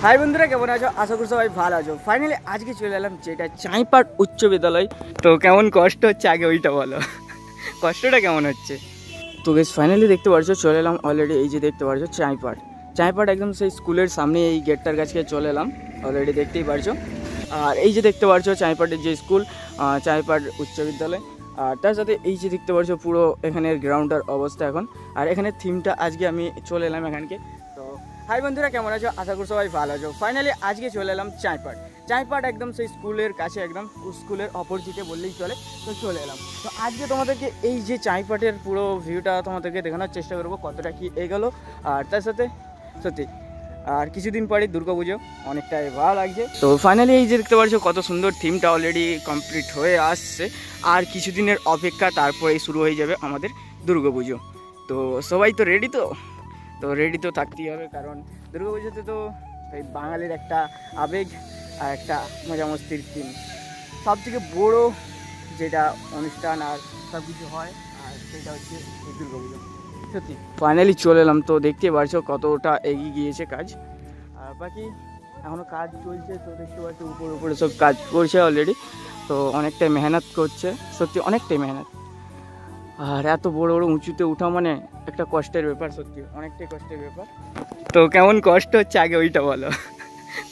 High বন্ধুরা, কেমন আছো? আশা করি সবাই ভালো আছো। ফাইনালি আজকে চলে এলাম যেটা চাঁইপাট উচ্চ বিদ্যালয়। তো কেমন কষ্ট হচ্ছে আগে ওইটা বলো, কষ্টটা কেমন হচ্ছে? তো বেশ ফাইনালি দেখতে পারছো চলে এলাম অলরেডি। এই যে দেখতে পারছো চাঁইপাট একদম সেই স্কুলের সামনে এই গেটটার কাছে চলে এলাম অলরেডি, দেখতেই পারছো। আর এই যে দেখতে পারছো চাঁইপাটের যে স্কুল, চাঁইপাট উচ্চ বিদ্যালয়। আর তার সাথে এই যে দেখতে পারছো পুরো এখানের গ্রাউন্ডটার অবস্থা এখন। আর এখানের থিমটা আজকে আমি চলে এলাম এখানকে। তো হাই বন্ধুরা, কেমন আছো? আশা করি সবাই ভালো আছো। ফাইনালি আজকে চলে এলাম চাঁইপাট একদম সেই স্কুলের কাছে, একদম স্কুলের অপোজিটে বললেই চলে। তো চলে এলাম। তো আজকে তোমাদেরকে এই যে চাঁইপাটের পুরো ভিউটা তোমাদেরকে দেখানোর চেষ্টা করবো কতটা কি এগোলো। আর তার সাথে সত্যি আর কিছুদিন পরে দুর্গাপুজো, অনেকটাই ভালো লাগছে। তো ফাইনালি এই যে দেখতে পাচ্ছ কত সুন্দর থিমটা অলরেডি কমপ্লিট হয়ে আসছে। আর কিছুদিনের অপেক্ষা, তারপরেই শুরু হয়ে যাবে আমাদের দুর্গাপুজো। তো সবাই তো রেডি, তো রেডি তো থাকতেই হবে, কারণ দুর্গাপুজোতে তো এই বাঙালির একটা আবেগ আর একটা মজা মস্তির দিন, সবথেকে বড়ো যেটা অনুষ্ঠান আর সব কিছু হয়, আর সেটা হচ্ছে এই দুর্গাপুজো। সত্যি ফাইনালি চলে এলাম। তো দেখতে পারছো কতটা এগিয়ে গিয়েছে কাজ। আর বাকি এখনও কাজ চলছে। তো দেখতে পাচ্ছ উপরে সব কাজ করছে অলরেডি। তো অনেকটাই মেহনত করছে, সত্যি অনেকটাই মেহনত। আর এত বড় উঁচুতে ওঠা মানে একটা কষ্টের ব্যাপার, সত্যি অনেকটাই কষ্টের ব্যাপার। তো কেমন কষ্ট হচ্ছে আগে ওইটা বলো,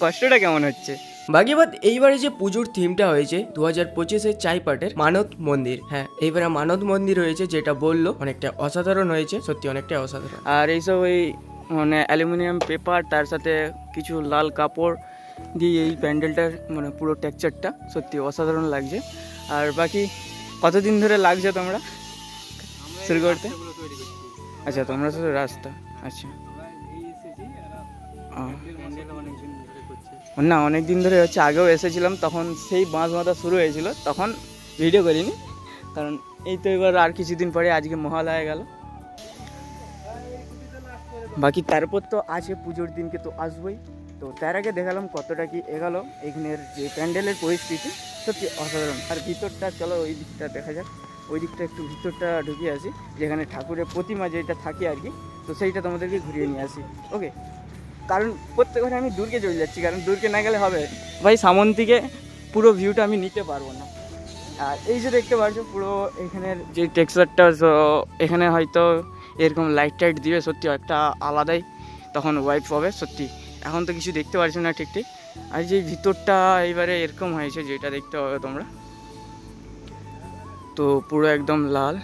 কষ্টটা কেমন হচ্ছে? বাকি বাদ এইবারে যে পুজোর থিমটা হয়েছে 2025-এর চাঁইপাটের মানত মন্দির। হ্যাঁ, এইবারে মানত মন্দির হয়েছে, যেটা বললো অনেকটা অসাধারণ হয়েছে, সত্যি অনেকটাই অসাধারণ। আর এইসব এই মানে অ্যালুমিনিয়াম পেপার, তার সাথে কিছু লাল কাপড় দিয়ে এই প্যান্ডেলটার মানে পুরো টেক্সচারটা সত্যি অসাধারণ লাগছে। আর বাকি কতদিন ধরে লাগছে তোমরা শুরু করতে? আচ্ছা, তোমরা শুধু রাস্তা, আচ্ছা না, অনেক দিন ধরে হচ্ছে। আগেও এসেছিলাম, তখন সেই বাঁশ বাঁধা শুরু হয়েছিল, তখন ভিডিও করিনি, কারণ এই তো এবার আর কিছুদিন পরে আজকে মহালয়া গেল। বাকি তারপর তো আছে পুজোর দিনকে তো আসবোই। তো তার আগে দেখালাম কতটা কি এগালো এখানের যে প্যান্ডেলের পরিস্থিতি, সত্যি অসাধারণ। আর ভিতরটা চলো ওই দিকটা দেখা যাক, ওই দিকটা একটু ভিতরটা ঢুকে আসি, যেখানে ঠাকুরের প্রতিমা যেটা থাকে আর কি। তো সেইটা তোমাদেরকে ঘুরিয়ে নিয়ে আসি, ওকে? কারণ প্রত্যেকবার আমি দূরকে চলে যাচ্ছি, কারণ দূরকে না গেলে হবে ভাই, সামন থেকে পুরো ভিউটা আমি নিতে পারবো না। আর এই যে দেখতে পাচ্ছ পুরো এখানের যে টেক্সচারটা, এখানে হয়তো এরকম লাইট টাইট দিবে, সত্যি একটা আলাদাই তখন ওয়াইব হবে সত্যি। এখন তো কিছু দেখতে পাচ্ছ না ঠিক। আর যে ভিতরটা এইবারে এরকম হয়েছে, যেটা দেখতে হবে তোমরা, তো পুরো একদম লাল।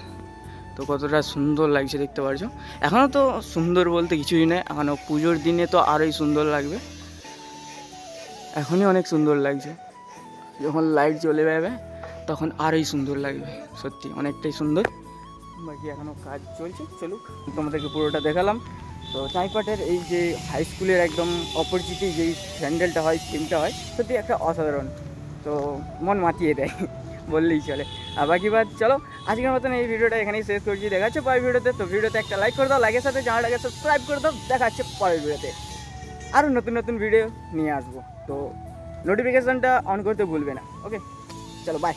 তো কতটা সুন্দর লাগছে দেখতে পাচ্ছ। এখনও তো সুন্দর বলতে কিছুই নেই, এখনও পুজোর দিনে তো আরোই সুন্দর লাগবে। এখনই অনেক সুন্দর লাগছে, যখন লাইট জ্বলে যাবে তখন আরোই সুন্দর লাগবে, সত্যি অনেকটাই সুন্দর। বাকি এখনও কাজ চলছে, চলুক, তোমাদেরকে পুরোটা দেখালাম। তো চাঁইপাটের এই যে হাই স্কুলের একদম অপোজিটে যেই প্যান্ডেলটা হয়, থিমটা হয়, সত্যি একটা অসাধারণ। তো মন মাতিয়ে দেয় বললেই চলে। আর বাকি বাদ চলো, আজকের মতন এই ভিডিওটা এখানেই শেষ করছি। দেখা হচ্ছে পরের ভিডিওতে। তো ভিডিওতে একটা লাইক করে দাও, লাইকের সাথে চ্যানেলটাকে সাবস্ক্রাইব করে দাও। দেখা হচ্ছে পরের ভিডিওতে, আরও নতুন ভিডিও নিয়ে আসবো। তো নোটিফিকেশানটা অন করতে ভুলবে না, ওকে? চলো, বাই।